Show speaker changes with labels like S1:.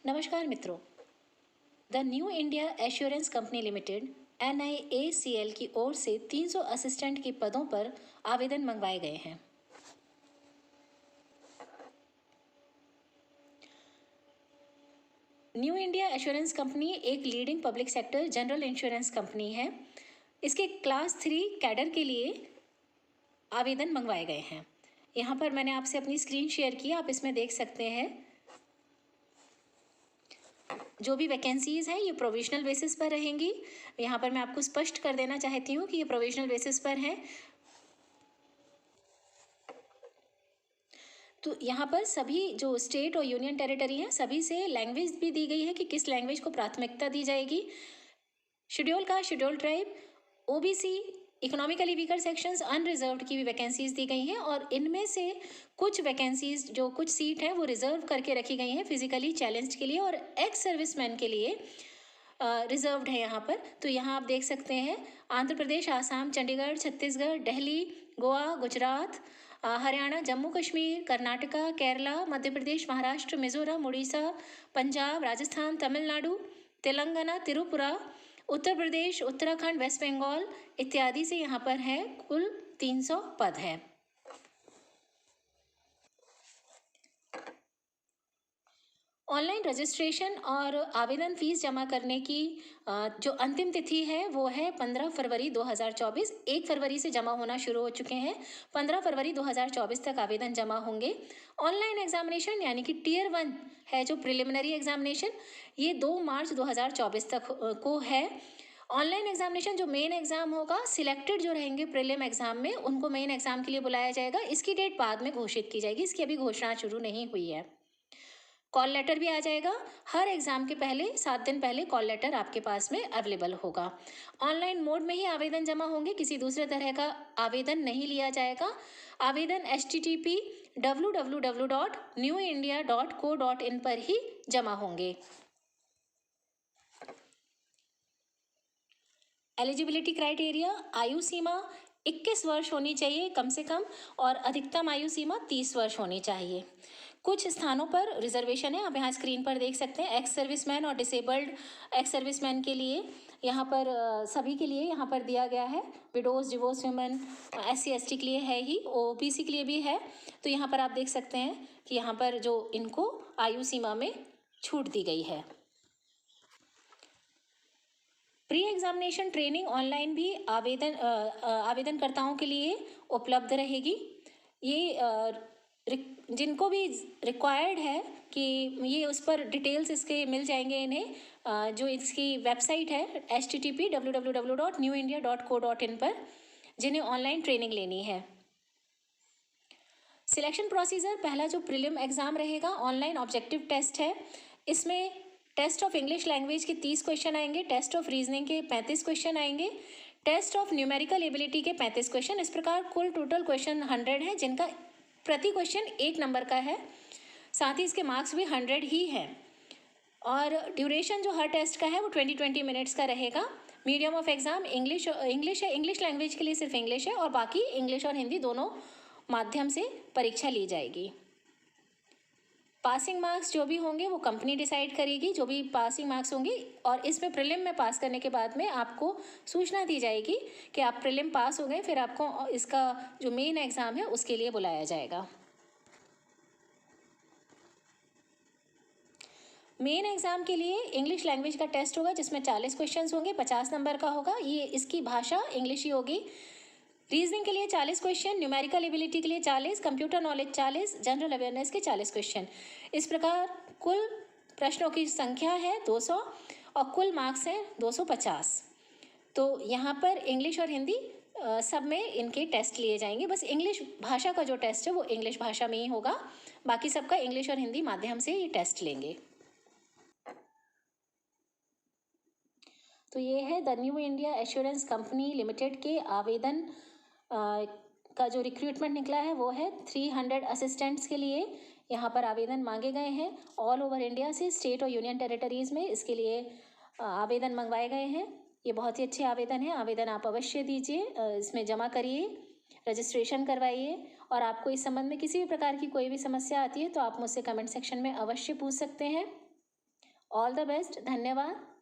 S1: नमस्कार मित्रों। The new India assurance company limited NIACL की ओर से 300 असिस्टेंट के पदों पर आवेदन मंगवाए गए हैं। न्यू इंडिया एश्योरेंस कंपनी एक leading public sector general insurance company है। इसके क्लास 3 कैडर के लिए आवेदन मंगवाए गए हैं। यहाँ पर मैंने आपसे अपनी स्क्रीन शेयर की, आप इसमें देख सकते हैं। जो भी वैकेंसीज हैं ये प्रोविजनल बेसिस पर रहेंगी। यहाँ पर मैं आपको स्पष्ट कर देना चाहती हूँ कि ये प्रोविजनल बेसिस पर हैं। तो यहाँ पर सभी जो स्टेट और यूनियन टेरिटरी हैं सभी से लैंग्वेज भी दी गई है कि किस लैंग्वेज को प्राथमिकता दी जाएगी। Schedule caste, schedule tribe, OBC, economically weaker sections, unreserved की भी वैकेंसीज दी गई हैं और इनमें से कुछ वैकेंसीज जो कुछ सीट हैं वो रिजर्व करके रखी गई हैं फिजिकली चैलेंज्ड के लिए और एक्स सर्विसमैन के लिए रिजर्व्ड है यहाँ पर। तो यहाँ आप देख सकते हैं आंध्र प्रदेश, आसाम, चंडीगढ़, छत्तीसगढ़, दिल्ली, गोवा, गुजरात, हरियाणा, जम्मू कश्मीर, कर्नाटका, केरला, मध्य प्रदेश, महाराष्ट्र, मिजोरम, उड़ीसा, पंजाब, राजस्थान, तमिलनाडु, तेलंगाना, त्रिपुरा, उत्तर प्रदेश, उत्तराखंड, वेस्ट बंगाल इत्यादि से यहाँ पर है। कुल 300 पद है। ऑनलाइन रजिस्ट्रेशन और आवेदन फीस जमा करने की जो अंतिम तिथि है वो है 15 फरवरी 2024। 1 फरवरी से जमा होना शुरू हो चुके हैं। 15 फरवरी 2024 तक आवेदन जमा होंगे। ऑनलाइन एग्जामिनेशन यानी कि टियर 1 है जो प्रिलिमिनरी एग्जामिनेशन, ये 2 मार्च 2024 तक को है। ऑनलाइन एग्जामिनेशन जो मेन एग्जाम होगा, सिलेक्टेड जो रहेंगे प्रीलिम एग्जाम में उनको मेन एग्जाम के लिए बुलाया जाएगा। इसकी डेट बाद में घोषित की जाएगी, इसकी अभी घोषणा शुरू नहीं हुई है। कॉल लेटर भी आ जाएगा। हर एग्जाम के पहले 7 दिन पहले कॉल लेटर आपके पास में अवेलेबल होगा। ऑनलाइन मोड में ही आवेदन जमा होंगे, किसी दूसरे तरह का आवेदन नहीं लिया जाएगा। आवेदन http www.newindia.co.in पर ही जमा होंगे। एलिजिबिलिटी क्राइटेरिया, आयु सीमा 21 वर्ष होनी चाहिए कम से कम और अधिकतम आयु सीमा 30 वर्ष होनी चाहिए। कुछ स्थानों पर रिजर्वेशन है, आप यहाँ स्क्रीन पर देख सकते हैं। एक्स सर्विसमैन और डिसेबल्ड एक्स सर्विसमैन के लिए यहाँ पर सभी के लिए यहाँ पर दिया गया है। Widows, divorce women, SC ST के लिए है ही, OBC के लिए भी है। तो यहाँ पर आप देख सकते हैं कि यहाँ पर जो इनको आयु सीमा में छूट दी गई है। प्री एग्जामिनेशन ट्रेनिंग ऑनलाइन भी आवेदनकर्ताओं के लिए उपलब्ध रहेगी। ये जिनको भी रिक्वायर्ड है कि ये उस पर डिटेल्स इसके मिल जाएंगे इन्हें, जो इसकी वेबसाइट है http www.newindia.co.in पर, जिन्हें ऑनलाइन ट्रेनिंग लेनी है। सिलेक्शन प्रोसीजर, पहला जो प्रीलिम एग्जाम रहेगा ऑनलाइन ऑब्जेक्टिव टेस्ट है। इसमें टेस्ट ऑफ इंग्लिश लैंग्वेज के 30 क्वेश्चन आएंगे, टेस्ट ऑफ रीजनिंग के 35 क्वेश्चन आएंगे, टेस्ट ऑफ न्यूमेरिकल एबिलिटी के 35 क्वेश्चन। इस प्रकार कुल टोटल क्वेश्चन 100 है, जिनका प्रति क्वेश्चन 1 नंबर का है। साथ ही इसके मार्क्स भी 100 ही है और ड्यूरेशन जो हर टेस्ट का है वो 20 मिनट्स का रहेगा। मीडियम ऑफ एग्जाम इंग्लिश है। इंग्लिश लैंग्वेज के लिए सिर्फ इंग्लिश है और बाकी इंग्लिश और हिंदी दोनों माध्यम से परीक्षा ली जाएगी। पासिंग मार्क्स जो भी होंगे वो कंपनी डिसाइड करेगी, जो भी पासिंग मार्क्स होंगे, और इसमें प्रीलिम में पास करने के बाद में आपको सूचना दी जाएगी कि आप प्रीलिम पास हो गए, फिर आपको इसका जो मेन एग्जाम है उसके लिए बुलाया जाएगा। मेन एग्जाम के लिए इंग्लिश लैंग्वेज का टेस्ट होगा जिसमें 40 क्वेश्चंस होंगे, 50 नंबर का होगा। ये इसकी भाषा इंग्लिश ही होगी। रीजनिंग के लिए 40 क्वेश्चन, न्यूमेरिकल एबिलिटी के लिए 40, कंप्यूटर नॉलेज 40, जनरल अवेयरनेस के 40 क्वेश्चन। इस प्रकार कुल प्रश्नों की संख्या है 200 और कुल मार्क्स हैं 250। तो यहाँ पर इंग्लिश और हिंदी सब में इनके टेस्ट लिए जाएंगे। बस इंग्लिश भाषा का जो टेस्ट है वो इंग्लिश भाषा में ही होगा, बाकी सबका इंग्लिश और हिंदी माध्यम से ये टेस्ट लेंगे। तो ये है the new India assurance company limited के आवेदन का जो रिक्रूटमेंट निकला है वो है 300 असिस्टेंट्स के लिए यहाँ पर आवेदन मांगे गए हैं। ऑल ओवर इंडिया से, स्टेट और यूनियन टेरिटरीज़ में इसके लिए आवेदन मंगवाए गए हैं। ये बहुत ही अच्छे आवेदन हैं। आवेदन आप अवश्य दीजिए, इसमें जमा करिए, रजिस्ट्रेशन करवाइए। और आपको इस संबंध में किसी भी प्रकार की कोई भी समस्या आती है तो आप मुझसे कमेंट सेक्शन में अवश्य पूछ सकते हैं। All the best. धन्यवाद।